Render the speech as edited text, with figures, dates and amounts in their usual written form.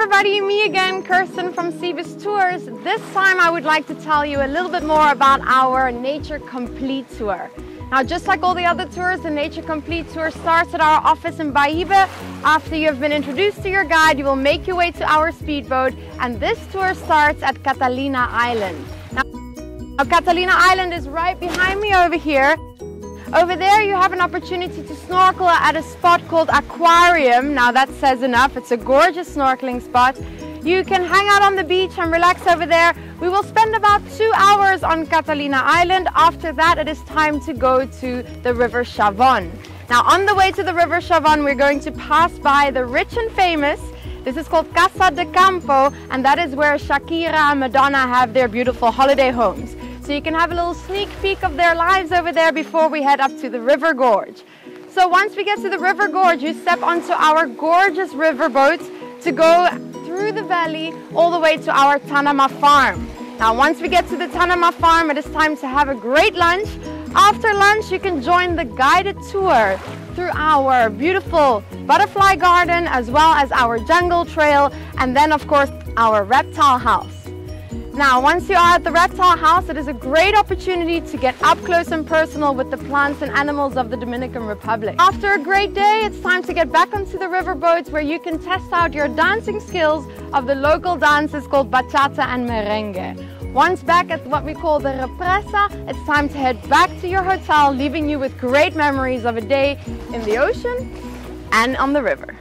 everybody, me again, Kirsten from Cibus Tours. This time I would like to tell you a little bit more about our Nature Complete tour. Now, just like all the other tours, the Nature Complete tour starts at our office in Bahibe. After you have been introduced to your guide, you will make your way to our speedboat, and this tour starts at Catalina Island. Now Catalina Island is right behind me over here. Over there you have an opportunity to snorkel at a spot called Aquarium. Now that says enough, it's a gorgeous snorkeling spot. You can hang out on the beach and relax over there. We will spend about 2 hours on Catalina Island. After that, it is time to go to the River Chavon. Now on the way to the River Chavon, we're going to pass by the rich and famous. This is called Casa de Campo, and that is where Shakira and Madonna have their beautiful holiday homes. So you can have a little sneak peek of their lives over there before we head up to the River Gorge. So once we get to the River Gorge, you step onto our gorgeous river boat to go through the valley all the way to our Tanama farm. Now once we get to the Tanama farm, it is time to have a great lunch. After lunch, you can join the guided tour through our beautiful butterfly garden, as well as our jungle trail, and then of course our reptile house. Now, once you are at the reptile house, it is a great opportunity to get up close and personal with the plants and animals of the Dominican Republic. After a great day, it's time to get back onto the river boats where you can test out your dancing skills of the local dances called bachata and merengue. Once back at what we call the represa, it's time to head back to your hotel, leaving you with great memories of a day in the ocean and on the river.